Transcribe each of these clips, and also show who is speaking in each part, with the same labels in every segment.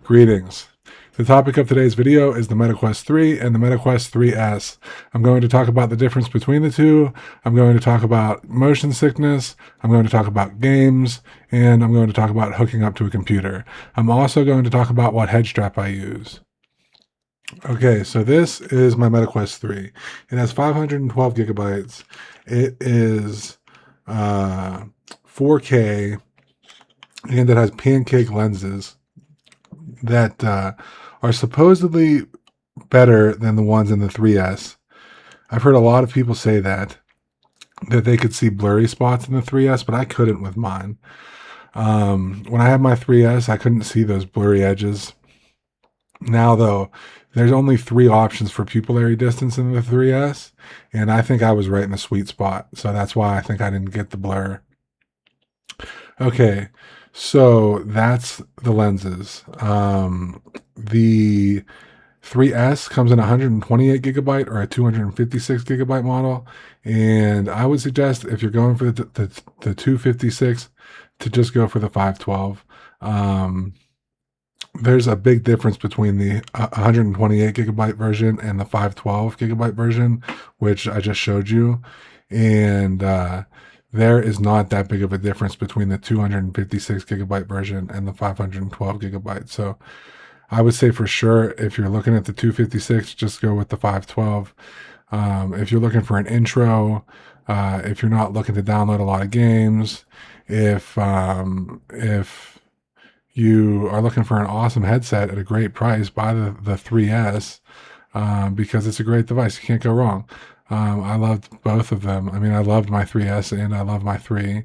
Speaker 1: Greetings. The topic of today's video is the MetaQuest 3 and the MetaQuest 3S. I'm going to talk about the difference between the two. I'm going to talk about motion sickness. I'm going to talk about games, and I'm going to talk about hooking up to a computer. I'm also going to talk about what head strap I use. Okay, so this is my MetaQuest 3. It has 512 gigabytes. It is 4K, and it has pancake lenses that are supposedly better than the ones in the 3S. I've heard a lot of people say that they could see blurry spots in the 3S, but I couldn't with mine. When I had my 3S, I couldn't see those blurry edges. Now, though, there's only 3 options for pupillary distance in the 3S, and I think I was right in the sweet spot, so that's why I think I didn't get the blur. Okay, so that's the lenses. The 3S comes in a 128 gigabyte or a 256 gigabyte model, and I would suggest if you're going for the 256 to just go for the 512. There's a big difference between the 128 gigabyte version and the 512 gigabyte version, which I just showed you, and there is not that big of a difference between the 256 gigabyte version and the 512 gigabyte. So I would say for sure, if you're looking at the 256, just go with the 512. If you're looking for an intro, if you're not looking to download a lot of games, if you are looking for an awesome headset at a great price, buy the 3S because it's a great device. You can't go wrong. I loved both of them. I mean, I loved my 3S and I love my 3.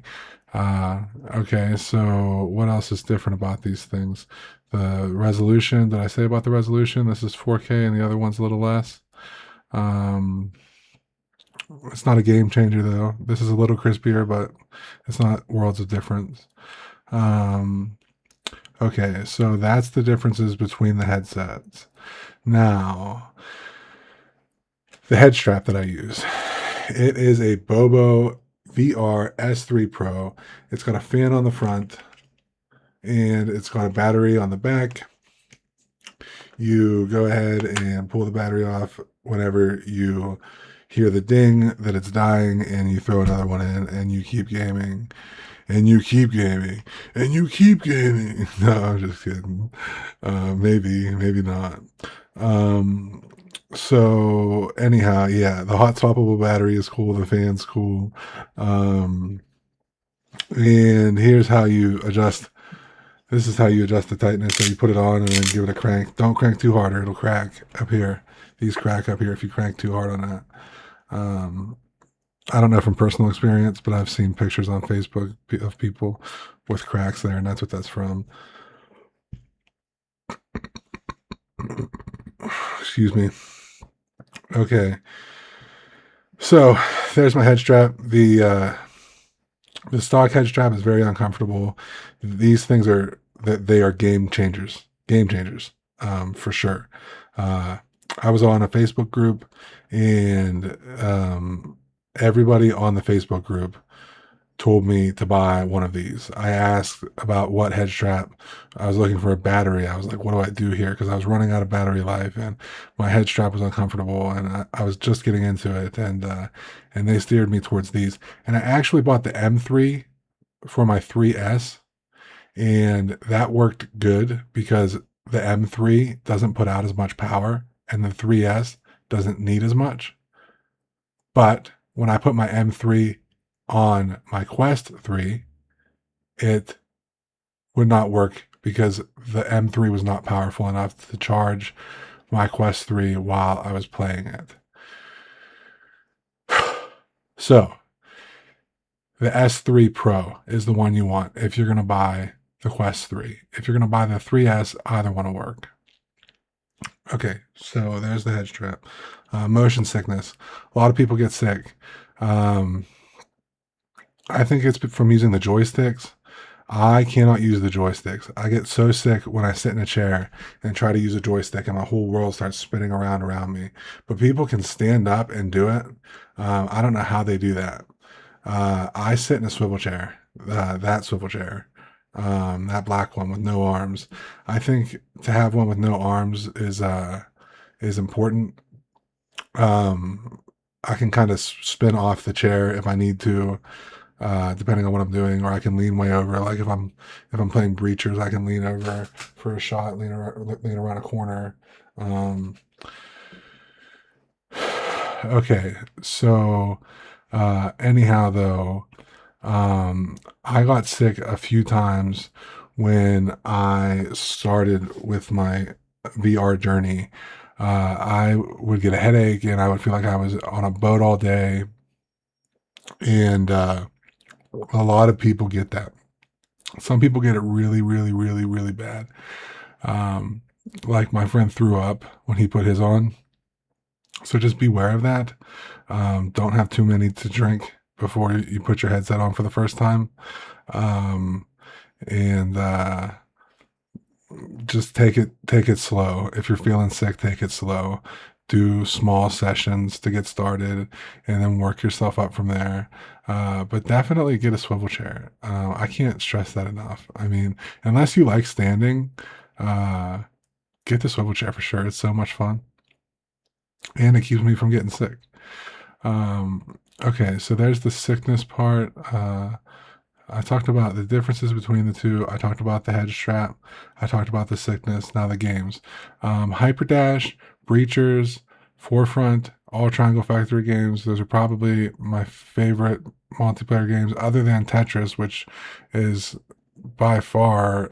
Speaker 1: Okay, so what else is different about these things? The resolution, did I say about the resolution? This is 4K and the other one's a little less. It's not a game changer though. This is a little crispier, but it's not worlds of difference. Okay, so that's the differences between the headsets. Now, the head strap that I use. It is a Bobo VR S3 Pro. It's got a fan on the front, and it's got a battery on the back. You go ahead and pull the battery off whenever you hear the ding that it's dying, and you throw another one in, and you keep gaming. And you keep gaming, and you keep gaming. No, I'm just kidding. Maybe not. So anyhow, yeah, the hot swappable battery is cool. The fan's cool. And here's how you adjust. This is how you adjust the tightness. So you put it on and then give it a crank. Don't crank too hard or it'll crack up here. These crack up here if you crank too hard on that. I don't know from personal experience, but I've seen pictures on Facebook of people with cracks there, and that's what that's from. Excuse me. Okay. So there's my head strap. The stock head strap is very uncomfortable. These things they are game changers. Game changers, for sure. I was on a Facebook group, and everybody on the Facebook group told me to buy one of these. I asked about what head strap. I was looking for a battery. I was like, what do I do here? Because I was running out of battery life, and my head strap was uncomfortable, and I was just getting into it, and they steered me towards these. And I actually bought the M3 for my 3S, and that worked good because the M3 doesn't put out as much power, and the 3S doesn't need as much. But when I put my M3 on my Quest 3, it would not work because the M3 was not powerful enough to charge my Quest 3 while I was playing it. So, the S3 Pro is the one you want if you're going to buy the Quest 3. If you're going to buy the 3S, either one will work. Okay, so there's the head strap. Motion sickness. A lot of people get sick. I think it's from using the joysticks. I cannot use the joysticks. I get so sick when I sit in a chair and try to use a joystick and my whole world starts spinning around me. But people can stand up and do it. I don't know how they do that. I sit in a swivel chair, that swivel chair. that black one with no arms. I think to have one with no arms is important. Um, I can kind of spin off the chair if I need to, depending on what I'm doing, or I can lean way over. Like if I'm playing breachers, I can lean over for a shot, lean around a corner. Um, okay, so anyhow, though, I got sick a few times when I started with my VR journey. I would get a headache and I would feel like I was on a boat all day. And a lot of people get that. Some people get it really, really, really, really bad. Um, like my friend threw up when he put his on. So just beware of that. Don't have too many to drink before you put your headset on for the first time. Um, and just take it slow. If you're feeling sick, take it slow. Do small sessions to get started, and then work yourself up from there. But definitely get a swivel chair. I can't stress that enough. I mean, unless you like standing, uh, get the swivel chair for sure. It's so much fun, and it keeps me from getting sick. Okay, so there's the sickness part. I talked about the differences between the two. I talked about the head strap. I talked about the sickness. Now the games. Hyperdash, Breachers, Forefront, all Triangle Factory games. Those are probably my favorite multiplayer games, other than Tetris, which is by far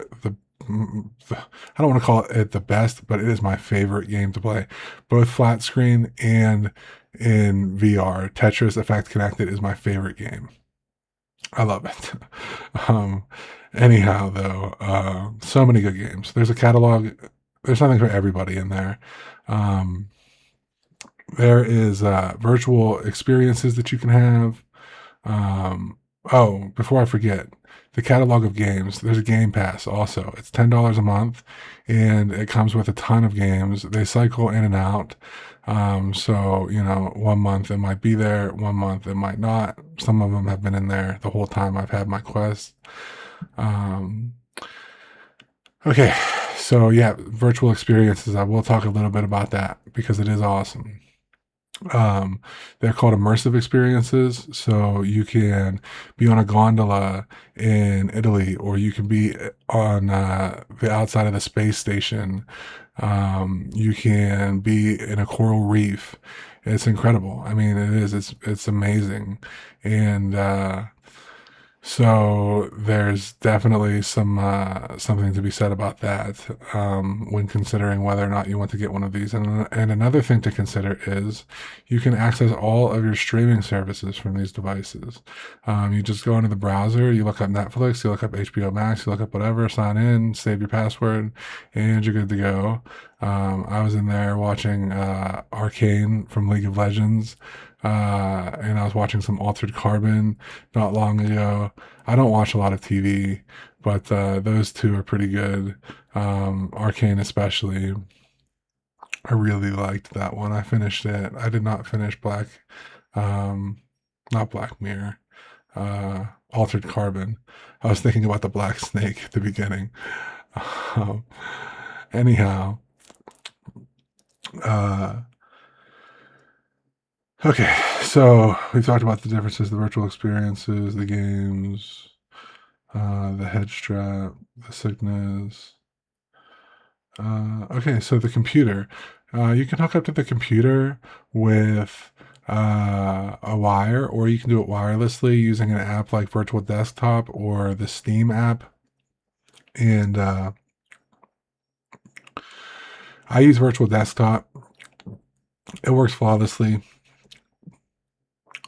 Speaker 1: I don't want to call it the best, but it is my favorite game to play, both flat screen and in VR. Tetris Effect Connected is my favorite game. I love it. Um, anyhow, though, so many good games. There's a catalog. There's something for everybody in there. Um, there is virtual experiences that you can have. Um, oh, before I forget, the catalog of games. There's a Game Pass also. It's $10 a month, and it comes with a ton of games. They cycle in and out. So one month it might be there, one month it might not. Some of them have been in there the whole time I've had my Quest. Um, okay, so yeah, virtual experiences. I will talk a little bit about that because it is awesome. Um, they're called immersive experiences. So you can be on a gondola in Italy, or you can be on the outside of the space station. You can be in a coral reef. It's incredible. I mean, it is. It's amazing, and so there's definitely something to be said about that when considering whether or not you want to get one of these. And another thing to consider is you can access all of your streaming services from these devices. You just go into the browser, you look up Netflix, you look up HBO Max, you look up whatever, sign in, save your password, and you're good to go. I was in there watching Arcane from League of Legends. And I was watching some Altered Carbon not long ago. I don't watch a lot of TV, but those two are pretty good. Arcane, especially. I really liked that one. I finished it. I did not finish um, not Black Mirror, Altered Carbon. I was thinking about the Black Snake at the beginning. Um, anyhow, uh, okay, so we've talked about the differences, the virtual experiences, the games, the head strap, the sickness. Okay, so the computer. You can hook up to the computer with a wire, or you can do it wirelessly using an app like Virtual Desktop or the Steam app. And I use Virtual Desktop. It works flawlessly.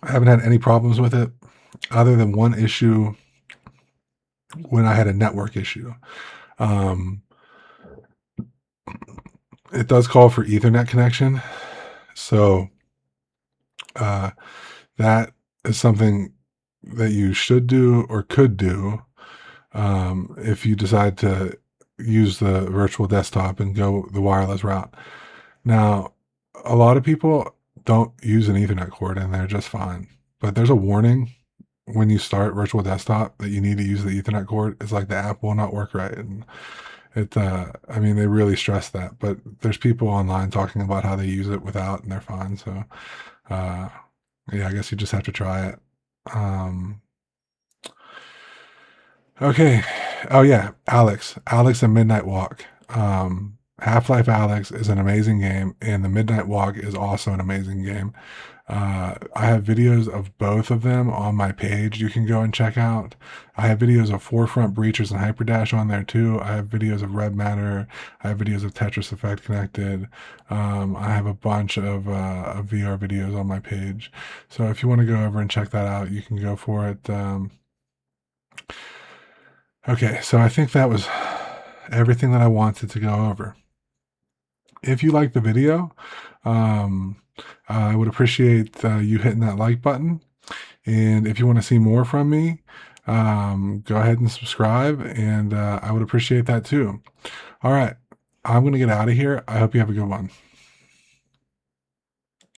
Speaker 1: I haven't had any problems with it, other than one issue when I had a network issue. Um, it does call for Ethernet connection, so uh, that is something that you should do or could do if you decide to use the virtual desktop and go the wireless route. Now, a lot of people don't use an Ethernet cord and they're just fine, but there's a warning when you start virtual desktop that you need to use the Ethernet cord. It's like the app will not work right, and I mean, they really stress that. But there's people online talking about how they use it without, and they're fine. So, uh, yeah, I guess you just have to try it. Um, okay. Oh yeah, Alyx and Midnight Walk. Half-Life Alyx is an amazing game, and the Midnight Walk is also an amazing game. I have videos of both of them on my page you can go and check out. I have videos of Forefront Breachers and Hyperdash on there too. I have videos of Red Matter. I have videos of Tetris Effect Connected. I have a bunch of VR videos on my page. So if you want to go over and check that out, you can go for it. Okay, so I think that was everything that I wanted to go over. If you like the video, um, I would appreciate you hitting that like button. And if you want to see more from me, go ahead and subscribe, and I would appreciate that too. All right, I'm going to get out of here. I hope you have a good one.